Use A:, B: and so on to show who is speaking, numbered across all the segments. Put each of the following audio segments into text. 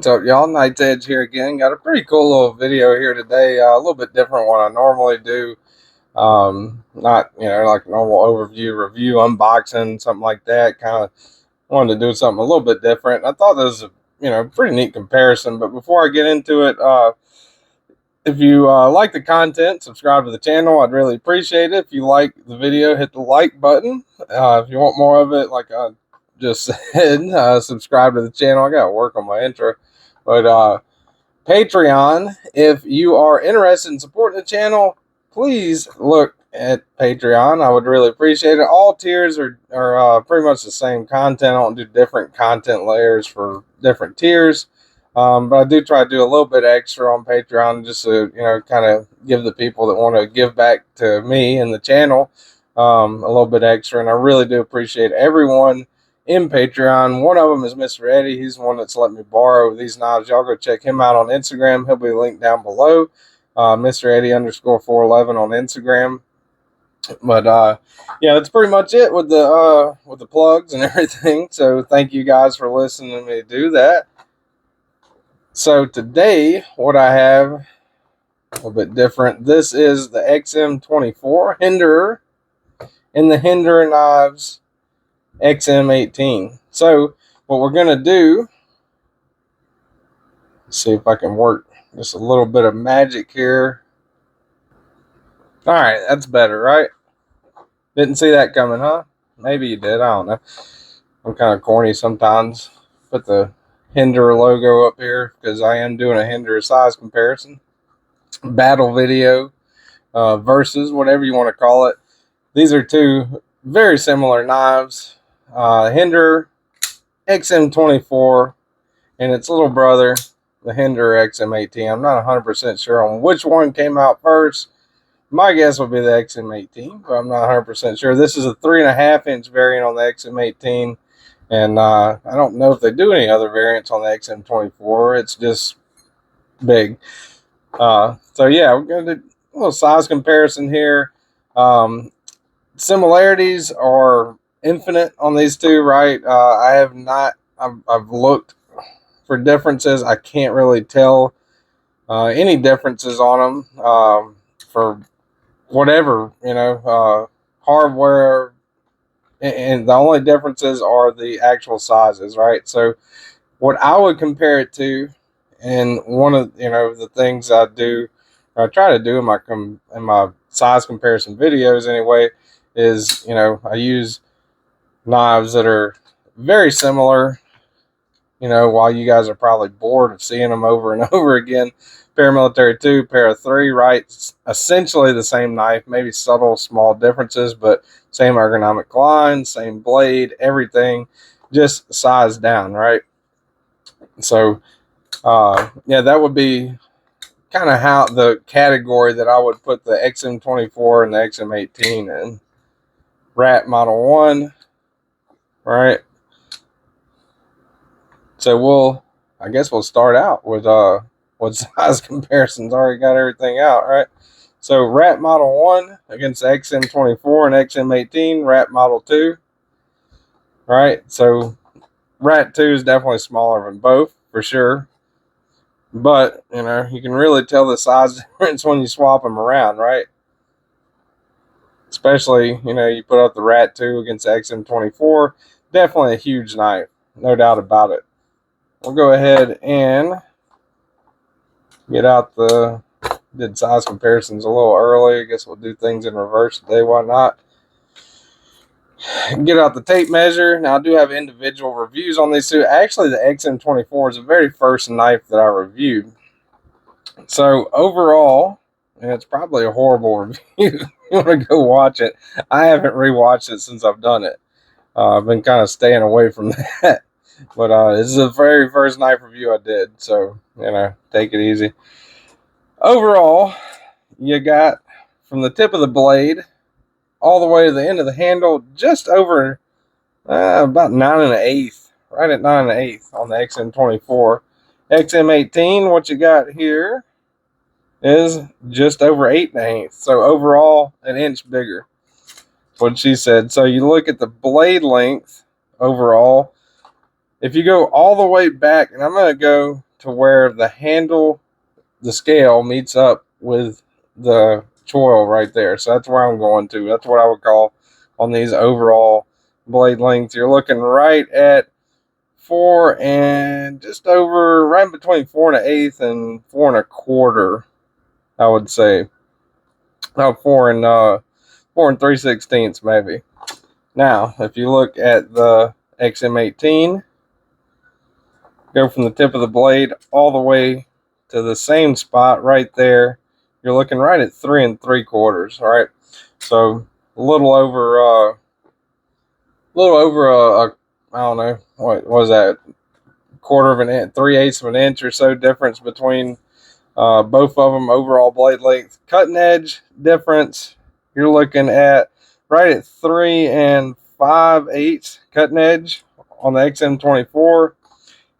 A: What's up, y'all? Night's Edge here again. Got a pretty cool little video here today. A little bit different one I normally do. Not, like normal overview, review, unboxing, something like that. Kind of wanted to do something a little bit different. I thought this was a, pretty neat comparison. But before I get into it, if you like the content, subscribe to the channel. I'd really appreciate it. If you like the video, hit the like button. If you want more of it, like I just said, subscribe to the channel. I got to work on my intro. But Patreon, if you are interested in supporting the channel, please look at Patreon. I would really appreciate it. All tiers are pretty much the same content. I don't do different content layers for different tiers. But I do try to do a little bit extra on Patreon just to, kind of give the people that want to give back to me and the channel a little bit extra. And I really do appreciate everyone in Patreon. One of them is Mr. Eddie. He's the one that's let me borrow these knives. Y'all go check him out on Instagram. He'll be linked down below. Mr. Eddie _411 on Instagram. But yeah, that's pretty much it with the plugs and everything. So thank you guys for listening to me do that. So today, what I have a little bit different. This is the XM-24 Hinderer and the Hinderer knives XM-18. So what we're going to do, see if I can work just a little bit of magic here. All right, that's better, right? Didn't see that coming, huh? Maybe you did. I don't know. I'm kind of corny sometimes. Put the Hinderer logo up here because I am doing a Hinderer size comparison. Battle video versus whatever you want to call it. These are two very similar knives. Hinderer XM-24 and its little brother, the Hinderer XM-18. I'm not 100% sure on which one came out first. My guess would be the XM-18, but I'm not 100% sure. This is a 3.5-inch variant on the XM-18, and I don't know if they do any other variants on the XM-24. It's just big. So yeah, we're going to do a little size comparison here. Similarities are infinite on these two, right? I have not. I've looked for differences. I can't really tell any differences on them for whatever hardware, and the only differences are the actual sizes, right? So what I would compare it to, and one of the things I do, or I try to do in my size comparison videos anyway, is I use knives that are very similar, while you guys are probably bored of seeing them over and over again. Paramilitary 2, Para 3, right? It's essentially the same knife, maybe subtle small differences, but same ergonomic line, same blade, everything, just size down, right? So yeah, that would be kind of how the category that I would put the XM-24 and the XM-18 in. Rat Model 1, right? So I guess we'll start out with what size comparisons. Already got everything out, right? So Rat Model 1 against XM-24 and XM-18, Rat Model 2, right? So Rat 2 is definitely smaller than both, for sure. But, you can really tell the size difference when you swap them around, right? Especially, you put up the Rat 2 against the XM-24. Definitely a huge knife, no doubt about it. We'll go ahead and get out did size comparisons a little early. I guess we'll do things in reverse today. Why not? Get out the tape measure. Now, I do have individual reviews on these two. Actually, the XM-24 is the very first knife that I reviewed. So, overall, and it's probably a horrible review. You want to go watch it. I haven't rewatched it since I've done it. I've been kind of staying away from that. But this is the very first knife review I did. So, take it easy. Overall, you got from the tip of the blade all the way to the end of the handle, just over about 9 1/8, right at 9 1/8 on the XM-24. XM-18, what you got here is just over 8 1/8. So overall, an inch bigger. What she said. So you look at the blade length overall. If you go all the way back, and I'm going to go to where the handle, the scale meets up with the choil right there. So that's where I'm going to. That's what I would call on these overall blade lengths. You're looking right at 4 and just over, right between 4 1/8 and 4 1/4, I would say. Oh, 4 and 3/16 maybe. Now, if you look at the XM-18, go from the tip of the blade all the way to the same spot right there. You're looking right at 3 3/4. All right, so a little over a I don't know, what was that, quarter of an inch, 3/8 of an inch or so difference between both of them. Overall blade length, cutting edge difference, you're looking at right at 3 5/8 cutting edge on the XM-24.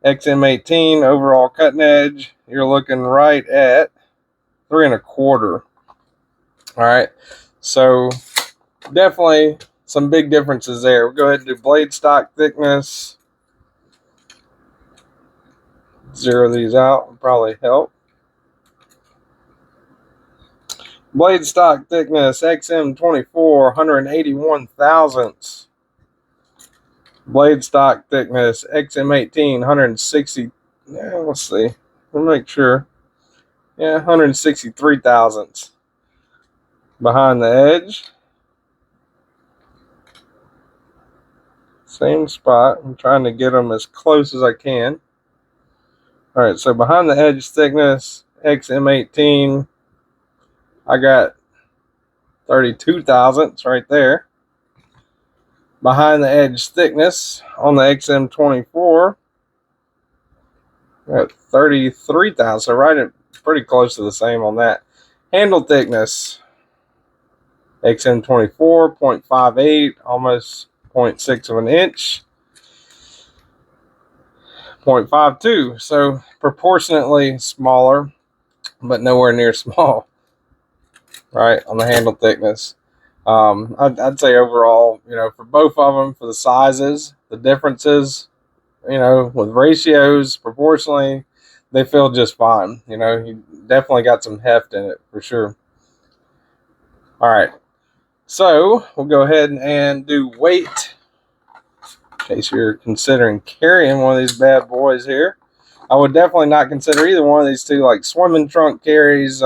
A: XM-18 overall cutting edge, you're looking right at 3 1/4. All right, so definitely some big differences there. We'll go ahead and do blade stock thickness. Zero these out will probably help. Blade stock thickness, XM-24, 181 thousandths. Blade stock thickness, XM-18, 160. Let's see. Let me make sure. 163 thousandths. Behind the edge, same spot. I'm trying to get them as close as I can. All right, so behind the edge thickness, XM-18, I got 32 thousandths right there. Behind the edge thickness on the XM-24, got 33 thousandths, so right at pretty close to the same on that. Handle thickness, XM-24, 0.58, almost 0.6 of an inch. 0.52, so proportionately smaller, but nowhere near small, right, on the handle thickness. I'd say overall, for both of them, for the sizes, the differences, with ratios, proportionally, they feel just fine. You definitely got some heft in it for sure. All right, so we'll go ahead and do weight. In case you're considering carrying one of these bad boys here, I would definitely not consider either one of these two like swimming trunk carries,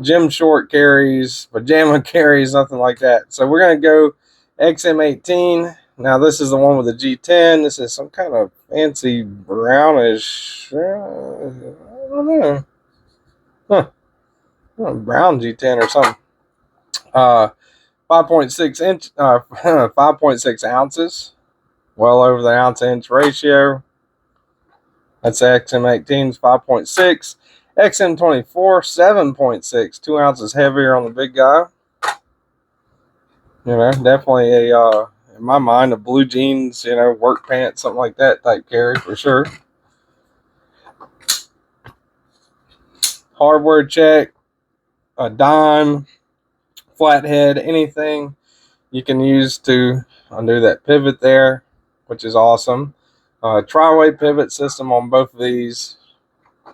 A: gym short carries, pajama carries, nothing like that. So we're going to go XM-18. Now this is the one with the G10. This is some kind of fancy brownish, I don't know, brown G10 or something. 5.6 inch, 5.6 ounces, well over the ounce-inch ratio. That's XM-18's 5.6. XM-24, 7.6, 2 ounces heavier on the big guy. Definitely in my mind, a blue jeans, work pants, something like that type carry for sure. Hardware check, a dime, flathead, anything you can use to undo that pivot there, which is awesome. Tri-way pivot system on both of these.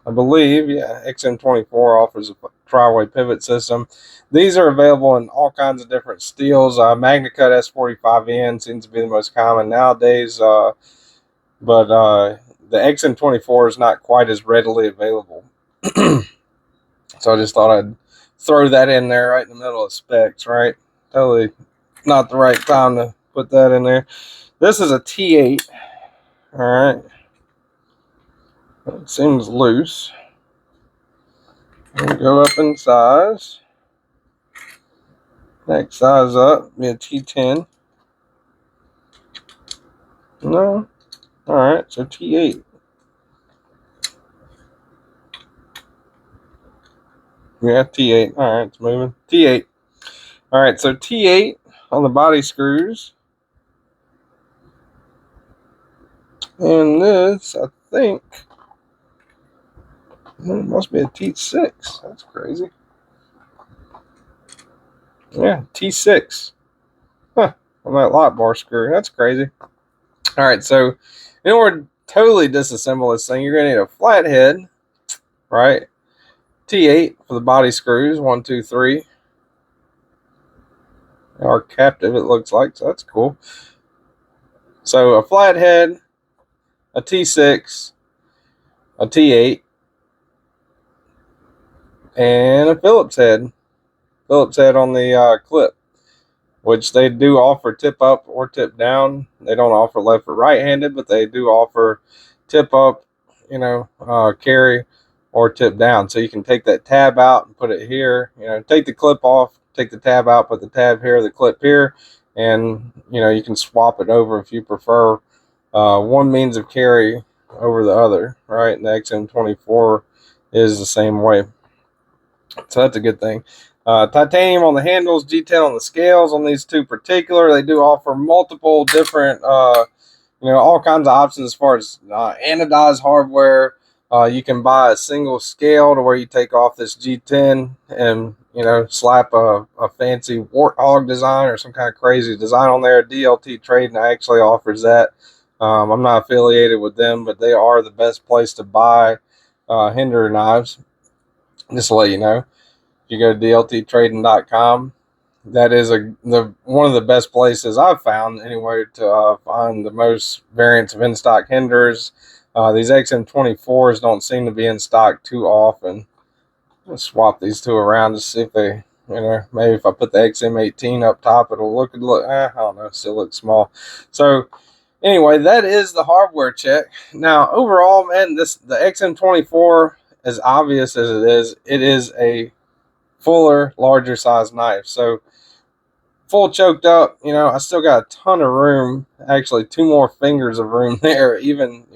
A: I believe, XM-24 offers a tri-way pivot system. These are available in all kinds of different steels. MagnaCut S45N seems to be the most common nowadays, but the XM-24 is not quite as readily available. So I just thought I'd throw that in there right in the middle of specs, right? Totally not the right time to put that in there. This is a T8, all right. It seems loose. We'll go up in size. Next size up, be a T10. No? Alright, so T8. Yeah, T8. Alright, it's moving. T8. Alright, so T8 on the body screws. And this, I think, it must be a T6. That's crazy. Yeah, T6. Huh, on that lock bar screw. That's crazy. All right, so in order totally disassemble this thing, you're going to need a flathead, right? T8 for the body screws, 1, 2, 3. Are captive, it looks like, so that's cool. So a flathead, a T6, a T8, and a Phillips head. Phillips head on the clip, which they do offer tip up or tip down. They don't offer left or right handed, but they do offer tip up, carry, or tip down. So you can take that tab out and put it here, take the clip off, take the tab out, put the tab here, the clip here, and you can swap it over if you prefer one means of carry over the other, right? And the XM-24 is the same way. So that's a good thing. Titanium on the handles, detail on the scales on these two particular. They do offer multiple different, all kinds of options as far as anodized hardware. You can buy a single scale to where you take off this G10 and, slap a fancy warthog design or some kind of crazy design on there. DLT Trading actually offers that. I'm not affiliated with them, but they are the best place to buy Hinderer knives. Just to let you know, you go to dlttrading.com. That is one of the best places I've found anyway to find the most variants of in-stock Hinderers. These XM-24s don't seem to be in stock too often. I'll swap these two around to see if they, maybe if I put the XM-18 up top, it'll look, I don't know, still looks small. So anyway, that is the hardware check. Now, overall, man, the XM-24, as obvious as it is a fuller, larger size knife. So full choked up, I still got a ton of room, actually 2 more fingers of room there, even,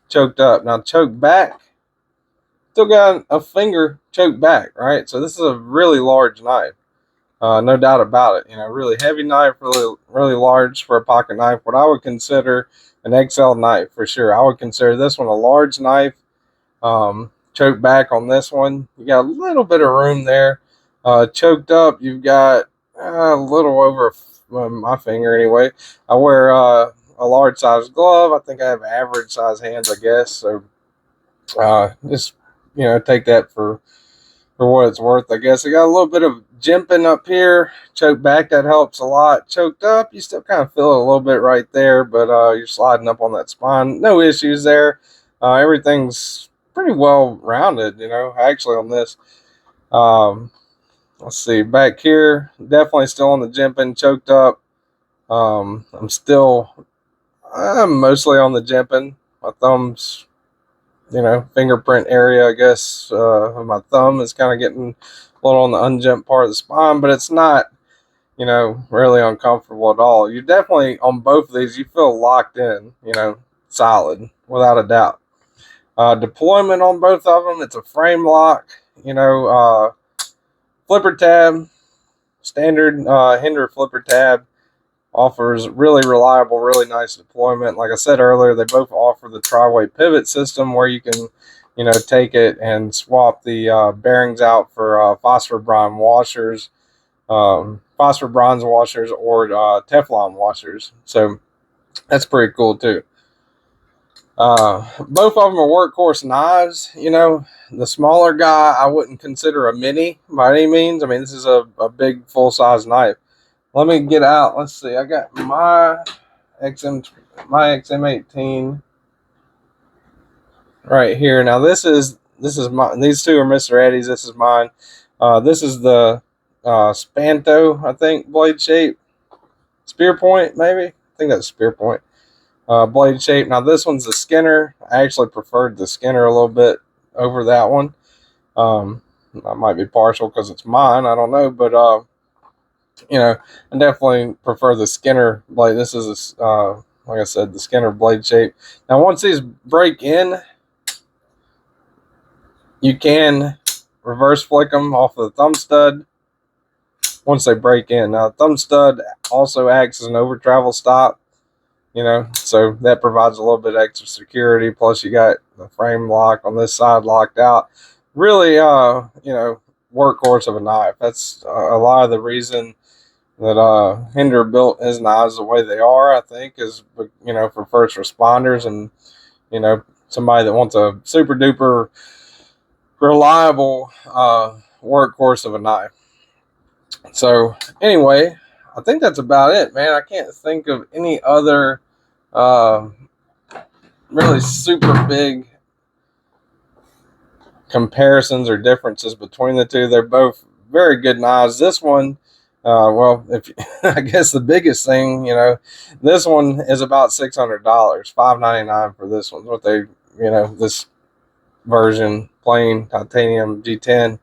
A: choked up. Now choked back, still got a finger choked back, right? So this is a really large knife. No doubt about it. Really heavy knife, really, really large for a pocket knife. What I would consider an XL knife for sure. I would consider this one a large knife. Choked back on this one. You got a little bit of room there. Choked up, you've got a little over my finger anyway. I wear a large size glove. I think I have average size hands, I guess. So just take that for what it's worth, I guess. I got a little bit of jimping up here. Choked back, that helps a lot. Choked up, you still kind of feel it a little bit right there, but you're sliding up on that spine. No issues there. Everything's pretty well rounded, actually on this. Let's see, back here, definitely still on the jimping, choked up. I'm mostly on the jimping. My thumb's, fingerprint area, I guess, my thumb is kind of getting a little on the unjimped part of the spine, but it's not, really uncomfortable at all. You definitely, on both of these, you feel locked in, solid, without a doubt. Deployment on both of them, it's a frame lock, flipper tab, standard Hinderer flipper tab, offers really reliable, really nice deployment. Like I said earlier, they both offer the tri-way pivot system where you can, take it and swap the bearings out for phosphor bronze washers, or Teflon washers. So that's pretty cool too. Both of them are workhorse knives. The smaller guy I wouldn't consider a mini by any means. I mean, this is a big full-size knife. Let me get out. Let's see. I got my XM-18 right here. Now this is my. These two are Mr. Eddie's. This is mine. This is the Spanto, I think, blade shape. Spear point, maybe. I think that's spear point. Blade shape. Now this one's the Skinner. I actually preferred the Skinner a little bit over that one. I might be partial because it's mine. I don't know, but I definitely prefer the Skinner blade. This is like I said, the Skinner blade shape. Now once these break in, you can reverse flick them off of the thumb stud once they break in. Now the thumb stud also acts as an over travel stop. So that provides a little bit extra security. Plus, you got the frame lock on this side locked out. Really, workhorse of a knife. That's a lot of the reason that Hinderer built his knives the way they are. I think is for first responders and you know, somebody that wants a super duper reliable workhorse of a knife. So anyway, I think that's about it, man. I can't think of any other really super big comparisons or differences between the two. They're both very good knives. This one, well, if I guess the biggest thing, this one is about $600, $599 for this one. What they, this version, plain titanium G10.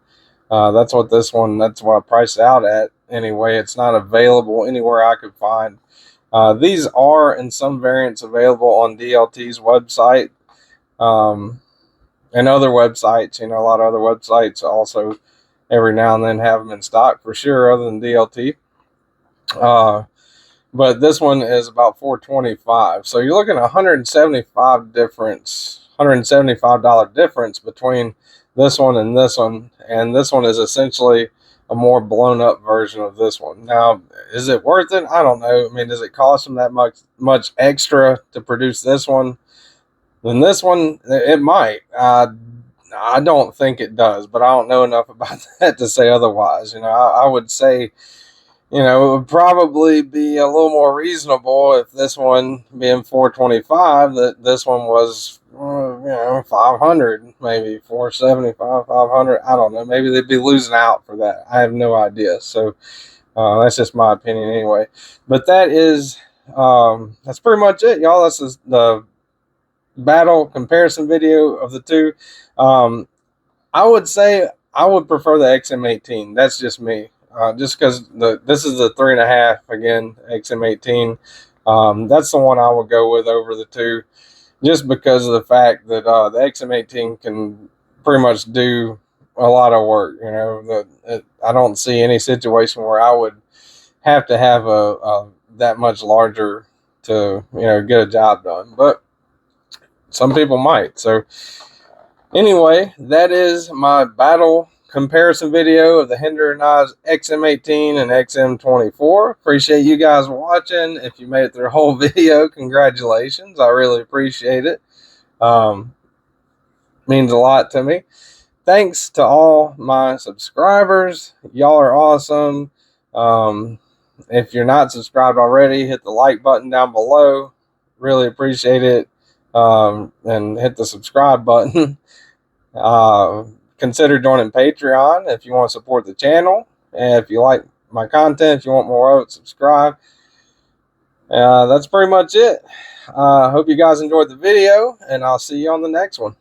A: That's what this one. That's what I priced out at. Anyway, it's not available anywhere I could find. These are in some variants available on DLT's website. And other websites, a lot of other websites also every now and then have them in stock for sure, other than DLT. But this one is about $425. So you're looking at $175 difference between this one and this one. And this one is essentially a more blown up version of this one. Now, is it worth it? I don't know. I mean, does it cost them that much extra to produce this one? Then this one, it might. I don't think it does, but I don't know enough about that to say otherwise. I would say, it would probably be a little more reasonable if this one being $425, that this one was, 500, maybe 475, 500. I don't know. Maybe they'd be losing out for that. I have no idea. So that's just my opinion anyway. But that's pretty much it, y'all. This is the battle comparison video of the two. I would say I would prefer the XM-18. That's just me. Just because this is the 3.5 again, XM-18. That's the one I would go with over the two, just because of the fact that the XM-18 can pretty much do a lot of work. I don't see any situation where I would have to have a that much larger to get a job done, but some people might. So anyway, that is my battle comparison video of the Hinderer knives XM-18 and XM-24. Appreciate you guys watching. If you made it through the whole video, congratulations. I really appreciate it. Means a lot to me. Thanks to all my subscribers. Y'all are awesome. If you're not subscribed already, hit the like button down below. Really appreciate it. And hit the subscribe button. Consider joining Patreon if you want to support the channel. And if you like my content, if you want more of it, subscribe. That's pretty much it. Hope you guys enjoyed the video, and I'll see you on the next one.